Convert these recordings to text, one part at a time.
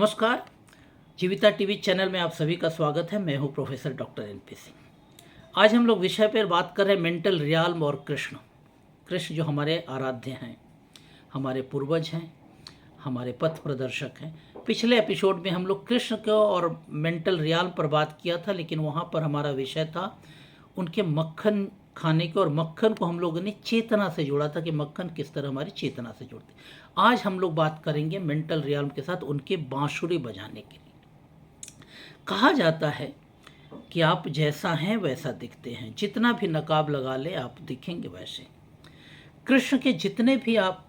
नमस्कार। जीविता TV channel में आप सभी का स्वागत है। मैं हूं प्रोफेसर डॉक्टर एनपी सिंह। आज हम लोग विषय पर बात कर रहे हैं मेंटल रियाल्म और कृष्ण। कृष्ण जो हमारे आराध्य हैं, हमारे पूर्वज हैं, हमारे पथ प्रदर्शक हैं। पिछले एपिसोड में हम लोग कृष्ण को और मेंटल रियाल्म पर बात किया था, लेकिन वहाँ पर हमारा विषय था उनके मक्खन खाने के, और मक्खन को हम लोगों ने चेतना से जोड़ा था कि मक्खन किस तरह हमारी चेतना से जोड़ते। आज हम लोग बात करेंगे मेंटल रियाल्म के साथ उनके बांसुरी बजाने के लिए। कहा जाता है कि आप जैसा हैं वैसा दिखते हैं, जितना भी नकाब लगा ले आप दिखेंगे वैसे। कृष्ण के जितने भी आप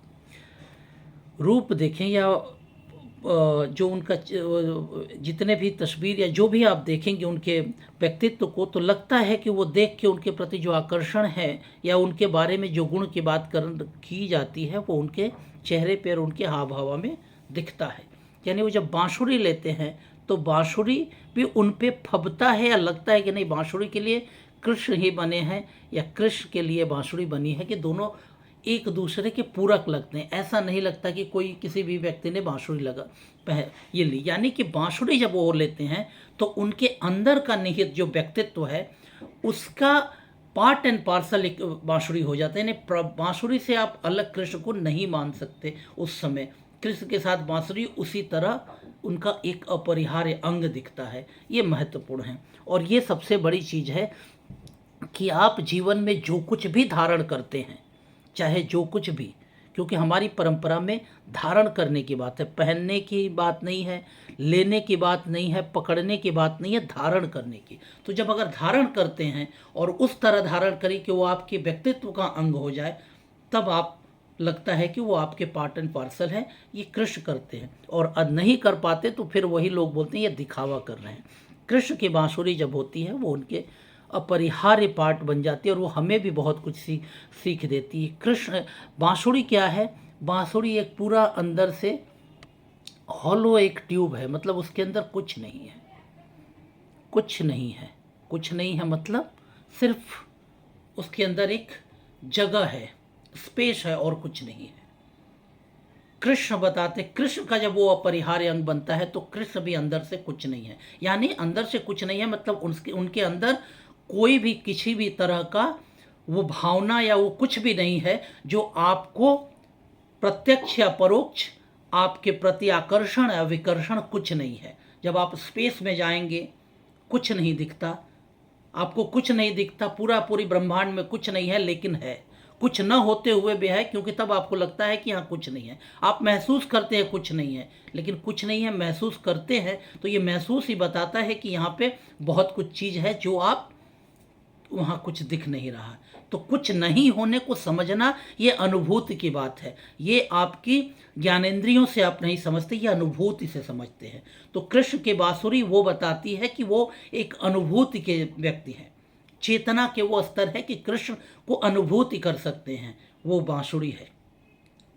रूप देखें या जो उनका जितने भी तस्वीर या जो भी आप देखेंगे उनके व्यक्तित्व को, तो लगता है कि वो देख के उनके प्रति जो आकर्षण है या उनके बारे में जो गुण की बात की जाती है वो उनके चेहरे पर, उनके हाव भाव में दिखता है। यानी वो जब बांसुरी लेते हैं तो बांसुरी भी उन पे फबता है, या लगता है कि नहीं बांसुरी के लिए कृष्ण ही बने हैं या कृष्ण के लिए बांसुरी बनी है, कि दोनों एक दूसरे के पूरक लगते हैं। ऐसा नहीं लगता कि कोई किसी भी व्यक्ति ने बांसुरी ये ली। यानी कि बांसुरी जब वो लेते हैं तो उनके अंदर का निहित जो व्यक्तित्व है उसका पार्ट एंड पार्सल एक बांसुरी हो जाता है। यानी बांसुरी से आप अलग कृष्ण को नहीं मान सकते। उस समय कृष्ण के साथ बांसुरी उसी तरह उनका एक अपरिहार्य अंग दिखता है। ये महत्वपूर्ण है, और ये सबसे बड़ी चीज़ है कि आप जीवन में जो कुछ भी धारण करते हैं, चाहे जो कुछ भी, क्योंकि हमारी परंपरा में धारण करने की बात है, पहनने की बात नहीं है, लेने की बात नहीं है, पकड़ने की बात नहीं है, धारण करने की। तो जब अगर धारण करते हैं और उस तरह धारण करें कि वो आपके व्यक्तित्व का अंग हो जाए, तब आप लगता है कि वो आपके पार्ट एंड पार्सल है। ये कृष्ण करते हैं, और नहीं कर पाते तो फिर वही लोग बोलते हैं ये दिखावा कर रहे हैं। कृष्ण की बांसुरी जब होती है वो उनके अपरिहार्य पार्ट बन जाती है, और वो हमें भी बहुत कुछ सीख देती है। कृष्ण बांसुरी क्या है? बांसुरी एक पूरा अंदर से हॉलो एक ट्यूब है, मतलब उसके अंदर कुछ नहीं है, कुछ नहीं है, कुछ नहीं है, मतलब सिर्फ उसके अंदर एक जगह है, स्पेस है, और कुछ नहीं है। कृष्ण बताते, कृष्ण का जब वो अपरिहार्य अंग बनता है तो कृष्ण भी अंदर से कुछ नहीं है। यानी अंदर से कुछ नहीं है मतलब उनके अंदर कोई भी किसी भी तरह का वो भावना या वो कुछ भी नहीं है जो आपको प्रत्यक्ष या परोक्ष आपके प्रति आकर्षण या विकर्षण कुछ नहीं है। जब आप स्पेस में जाएंगे कुछ नहीं दिखता, आपको कुछ नहीं दिखता, पूरी ब्रह्मांड में कुछ नहीं है, लेकिन है, कुछ न होते हुए भी है, क्योंकि तब आपको लगता है कि यहाँ कुछ नहीं है। आप महसूस करते हैं कुछ नहीं है, लेकिन कुछ नहीं है महसूस करते हैं, तो ये महसूस ही बताता है कि यहाँ पे बहुत कुछ चीज़ है जो आप वहाँ कुछ दिख नहीं रहा। तो कुछ नहीं होने को समझना ये अनुभूति की बात है। ये आपकी ज्ञानेंद्रियों से आप नहीं समझते, ये अनुभूति से समझते हैं। तो कृष्ण की बांसुरी वो बताती है कि वो एक अनुभूति के व्यक्ति हैं, चेतना के वो स्तर है कि कृष्ण को अनुभूति कर सकते हैं। वो बांसुरी है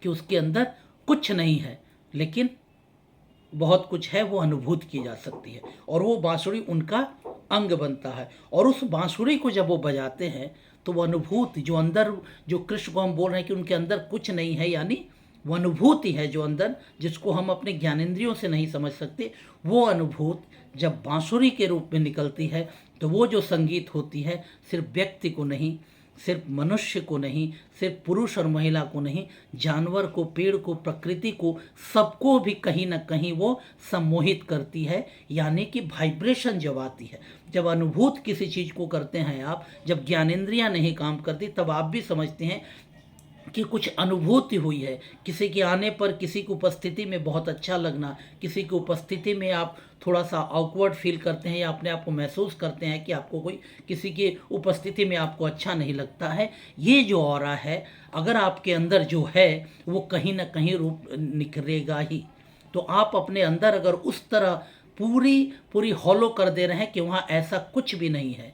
कि उसके अंदर कुछ नहीं है लेकिन बहुत कुछ है, वो अनुभूति की जा सकती है, और वो बांसुरी उनका अंग बनता है। और उस बांसुरी को जब वो बजाते हैं तो वो अनुभूति जो अंदर, जो कृष्ण को हम बोल रहे हैं कि उनके अंदर कुछ नहीं है, यानी वो अनुभूति है जो अंदर, जिसको हम अपने ज्ञानेंद्रियों से नहीं समझ सकते, वो अनुभूति जब बांसुरी के रूप में निकलती है तो वो जो संगीत होती है सिर्फ व्यक्ति को नहीं, सिर्फ मनुष्य को नहीं, सिर्फ पुरुष और महिला को नहीं, जानवर को, पेड़ को, प्रकृति को, सबको भी कहीं ना कहीं वो सम्मोहित करती है। यानी कि वाइब्रेशन जब आती है, जब अनुभूत किसी चीज़ को करते हैं आप, जब ज्ञानेंद्रियां नहीं काम करती, तब आप भी समझते हैं कि कुछ अनुभूति हुई है। किसी के आने पर, किसी की उपस्थिति में बहुत अच्छा लगना, किसी की उपस्थिति में आप थोड़ा सा ऑकवर्ड फील करते हैं या अपने आप को महसूस करते हैं कि आपको कोई किसी की उपस्थिति में आपको अच्छा नहीं लगता है। ये जो ऑरा है, अगर आपके अंदर जो है वो कहीं ना कहीं रूप निखरेगा ही। तो आप अपने अंदर अगर उस तरह पूरी हॉलो कर दे रहे हैं कि वहाँ ऐसा कुछ भी नहीं है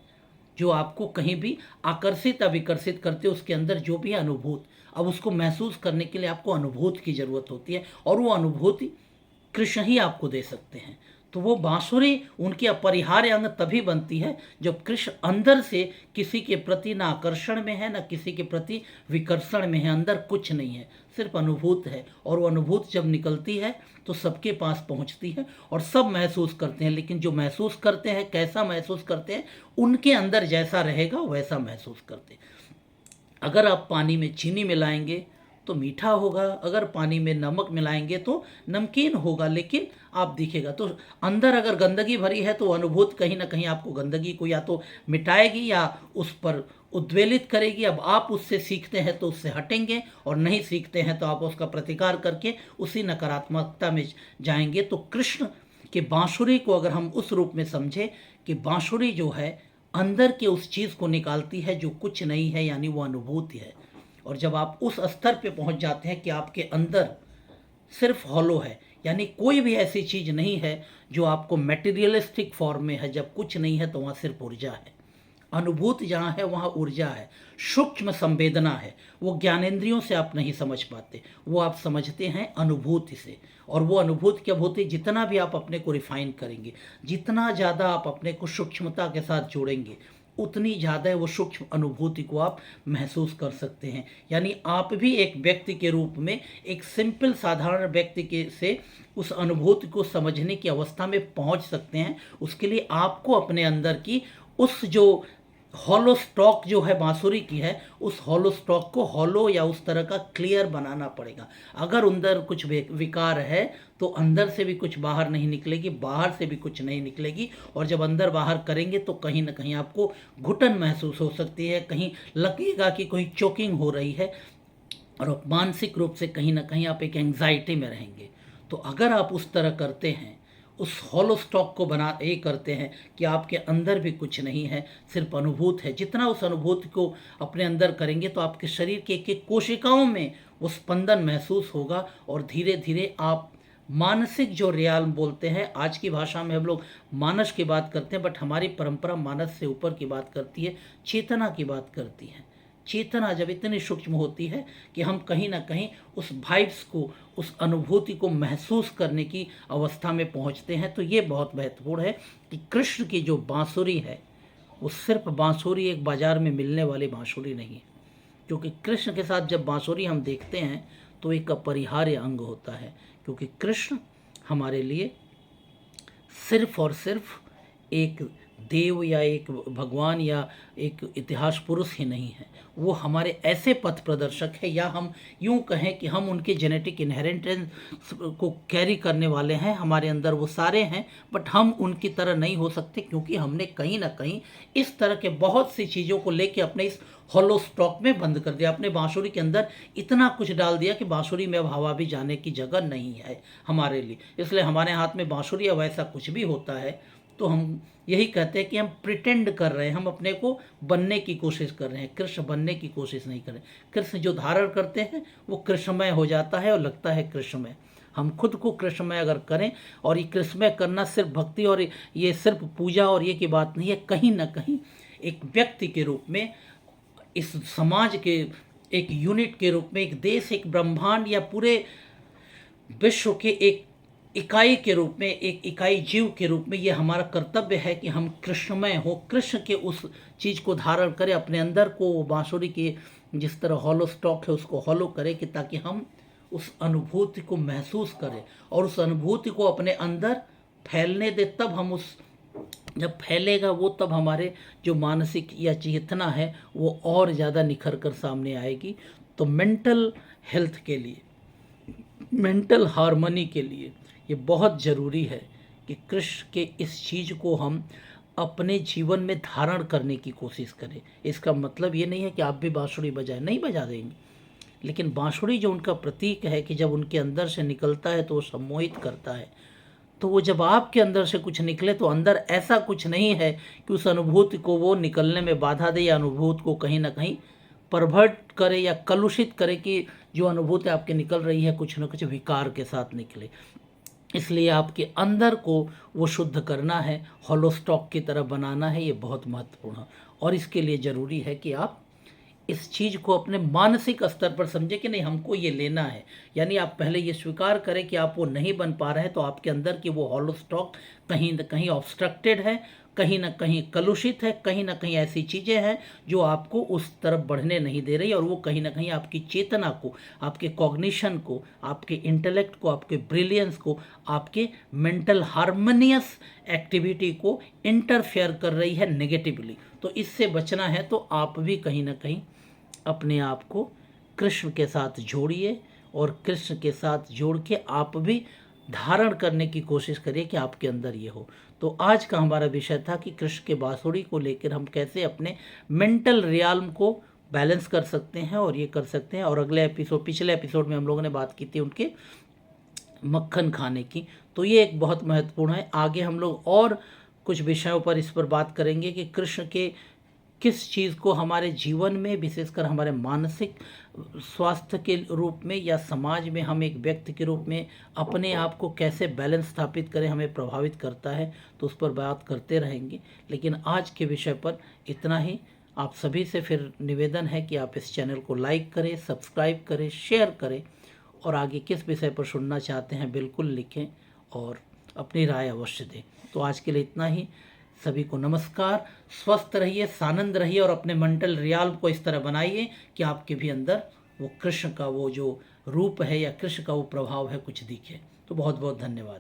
जो आपको कहीं भी आकर्षित या विकर्षित करते, उसके अंदर जो भी अनुभूति, अब उसको महसूस करने के लिए आपको अनुभूति की ज़रूरत होती है, और वो अनुभूति कृष्ण ही आपको दे सकते हैं। तो वो बांसुरी उनकी अपरिहार्य अंग तभी बनती है जब कृष्ण अंदर से किसी के प्रति ना आकर्षण में है, ना किसी के प्रति विकर्षण में है, अंदर कुछ नहीं है, सिर्फ अनुभूत है। और वो अनुभूत जब निकलती है तो सबके पास पहुंचती है और सब महसूस करते हैं। लेकिन जो महसूस करते हैं, कैसा महसूस करते हैं, उनके अंदर जैसा रहेगा वैसा महसूस करते हैं। अगर आप पानी में चीनी मिलाएंगे तो मीठा होगा, अगर पानी में नमक मिलाएंगे तो नमकीन होगा, लेकिन आप दिखेगा। तो अंदर अगर गंदगी भरी है तो अनुभूत कहीं ना कहीं आपको गंदगी को या तो मिटाएगी या उस पर उद्वेलित करेगी। अब आप उससे सीखते हैं तो उससे हटेंगे, और नहीं सीखते हैं तो आप उसका प्रतिकार करके उसी नकारात्मकता में जाएंगे। तो कृष्ण के बांसुरी को अगर हम उस रूप में समझें कि बांसुरी जो है अंदर के उस चीज़ को निकालती है जो कुछ नहीं है, यानी वो अनुभूति है। और जब आप उस स्तर पे पहुंच जाते हैं कि आपके अंदर सिर्फ हॉलो है, यानी कोई भी ऐसी चीज़ नहीं है जो आपको मेटीरियलिस्टिक फॉर्म में है, जब कुछ नहीं है तो वहाँ सिर्फ ऊर्जा है। अनुभूति जहाँ है वहाँ ऊर्जा है, सूक्ष्म संवेदना है। वो ज्ञानेंद्रियों से आप नहीं समझ पाते, वो आप समझते हैं अनुभूति से। और वो अनुभूति कब होती है? जितना भी आप अपने को रिफाइन करेंगे, जितना ज़्यादा आप अपने को सूक्ष्मता के साथ जोड़ेंगे, उतनी ज़्यादा वो सूक्ष्म अनुभूति को आप महसूस कर सकते हैं। यानी आप भी एक व्यक्ति के रूप में, एक सिंपल साधारण व्यक्ति के से उस अनुभूति को समझने की अवस्था में पहुंच सकते हैं। उसके लिए आपको अपने अंदर की उस जो हॉलो स्टॉक जो है बांसुरी की है, उस हॉलो स्टॉक को हॉलो या उस तरह का क्लियर बनाना पड़ेगा। अगर अंदर कुछ विकार है तो अंदर से भी कुछ बाहर नहीं निकलेगी, बाहर से भी कुछ नहीं निकलेगी। और जब अंदर बाहर करेंगे तो कहीं ना कहीं आपको घुटन महसूस हो सकती है, कहीं लगेगा कि कोई चोकिंग हो रही है, और मानसिक रूप से कहीं ना कहीं आप एक एंग्जाइटी में रहेंगे। तो अगर आप उस तरह करते हैं, उस हॉलो स्टॉक को बना ये करते हैं कि आपके अंदर भी कुछ नहीं है, सिर्फ अनुभूत है। जितना उस अनुभूति को अपने अंदर करेंगे तो आपके शरीर के एक कोशिकाओं में वो स्पंदन महसूस होगा, और धीरे धीरे आप मानसिक जो रियाल्म बोलते हैं, आज की भाषा में हम लोग मानस की बात करते हैं, बट हमारी परंपरा मानस से ऊपर की बात करती है, चेतना की बात करती है। चेतना जब इतनी सूक्ष्म होती है कि हम कहीं ना कहीं उस वाइब्स को, उस अनुभूति को महसूस करने की अवस्था में पहुंचते हैं। तो ये बहुत महत्वपूर्ण है कि कृष्ण की जो बांसुरी है वो सिर्फ बांसुरी एक बाजार में मिलने वाली बांसुरी नहीं है, क्योंकि कृष्ण के साथ जब बांसुरी हम देखते हैं तो एक अपरिहार्य अंग होता है। क्योंकि कृष्ण हमारे लिए सिर्फ और सिर्फ एक देव या एक भगवान या एक इतिहास पुरुष ही नहीं है, वो हमारे ऐसे पथ प्रदर्शक है, या हम यूं कहें कि हम उनके जेनेटिक इनहेरिटेंस को कैरी करने वाले हैं। हमारे अंदर वो सारे हैं, बट हम उनकी तरह नहीं हो सकते, क्योंकि हमने कहीं ना कहीं इस तरह के बहुत सी चीज़ों को लेके अपने इस हॉलो स्टॉक में बंद कर दिया। अपने बांसुरी के अंदर इतना कुछ डाल दिया कि बांसुरी में अब हवा भी जाने की जगह नहीं है हमारे लिए। इसलिए हमारे हाथ में बांसुरी या वैसा कुछ भी होता है तो हम यही कहते हैं कि हम प्रिटेंड कर रहे हैं, हम अपने को बनने की कोशिश कर रहे हैं, कृष्ण बनने की कोशिश नहीं कर रहे। कृष्ण जो धारण करते हैं वो कृष्णमय हो जाता है और लगता है कृष्णमय। हम खुद को कृष्णमय अगर करें, और ये कृष्णमय करना सिर्फ भक्ति और ये सिर्फ पूजा और ये की बात नहीं है, कहीं ना कहीं एक व्यक्ति के रूप में, इस समाज के एक यूनिट के रूप में, एक देश, एक ब्रह्मांड या पूरे विश्व के एक इकाई के रूप में, एक इकाई जीव के रूप में, ये हमारा कर्तव्य है कि हम कृष्णमय हो, कृष्ण के उस चीज़ को धारण करें अपने अंदर को। वो बांसुरी के जिस तरह हॉलो स्टॉक है उसको हॉलो करें, कि ताकि हम उस अनुभूति को महसूस करें और उस अनुभूति को अपने अंदर फैलने दे। तब हम उस, जब फैलेगा वो, तब हमारे जो मानसिक या चेतना है वो और ज़्यादा निखर कर सामने आएगी। तो मेंटल हेल्थ के लिए, मेंटल हार्मनी के लिए ये बहुत ज़रूरी है कि कृष्ण के इस चीज़ को हम अपने जीवन में धारण करने की कोशिश करें। इसका मतलब ये नहीं है कि आप भी बांसुरी बजाएं, नहीं बजा देंगे, लेकिन बांसुरी जो उनका प्रतीक है कि जब उनके अंदर से निकलता है तो वो सम्मोहित करता है। तो वो जब आपके अंदर से कुछ निकले तो अंदर ऐसा कुछ नहीं है कि उस अनुभूति को वो निकलने में बाधा दे, या अनुभूति को कहीं ना कहीं परवर्ट करे या कलुषित करे कि जो अनुभूति आपके निकल रही है कुछ न कुछ विकार के साथ निकले। इसलिए आपके अंदर को वो शुद्ध करना है, हॉलो स्टॉक की तरह बनाना है, ये बहुत महत्वपूर्ण है। और इसके लिए ज़रूरी है कि आप इस चीज़ को अपने मानसिक स्तर पर समझे कि नहीं हमको ये लेना है। यानी आप पहले ये स्वीकार करें कि आप वो नहीं बन पा रहे हैं, तो आपके अंदर की वो हॉलो स्टॉक कहीं न कहीं ऑब्स्ट्रक्टेड है, कहीं ना कहीं कलुषित है, कहीं ना कहीं ऐसी चीज़ें हैं जो आपको उस तरफ बढ़ने नहीं दे रही, और वो कहीं ना कहीं आपकी चेतना को, आपके कॉग्निशन को, आपके इंटेलेक्ट को, आपके ब्रिलियंस को, आपके मेंटल हार्मोनियस एक्टिविटी को इंटरफेयर कर रही है नेगेटिवली। तो इससे बचना है तो आप भी कहीं ना कहीं अपने आप को कृष्ण के साथ जोड़िए, और कृष्ण के साथ जोड़ के आप भी धारण करने की कोशिश करिए कि आपके अंदर ये हो। तो आज का हमारा विषय था कि कृष्ण के बांसुरी को लेकर हम कैसे अपने मेंटल रियाल्म को बैलेंस कर सकते हैं और ये कर सकते हैं। और पिछले एपिसोड में हम लोगों ने बात की थी उनके मक्खन खाने की, तो ये एक बहुत महत्वपूर्ण है। आगे हम लोग और कुछ विषयों पर इस पर बात करेंगे कि कृष्ण के किस चीज़ को हमारे जीवन में, विशेषकर हमारे मानसिक स्वास्थ्य के रूप में या समाज में हम एक व्यक्ति के रूप में अपने आप को कैसे बैलेंस स्थापित करें, हमें प्रभावित करता है। तो उस पर बात करते रहेंगे, लेकिन आज के विषय पर इतना ही। आप सभी से फिर निवेदन है कि आप इस चैनल को लाइक करें, सब्सक्राइब करें, शेयर करें, और आगे किस विषय पर सुनना चाहते हैं बिल्कुल लिखें और अपनी राय अवश्य दें। तो आज के लिए इतना ही। सभी को नमस्कार। स्वस्थ रहिए, सानंद रहिए, और अपने मेंटल रियाल्म को इस तरह बनाइए कि आपके भी अंदर वो कृष्ण का वो जो रूप है या कृष्ण का वो प्रभाव है कुछ दिखे। तो बहुत बहुत धन्यवाद।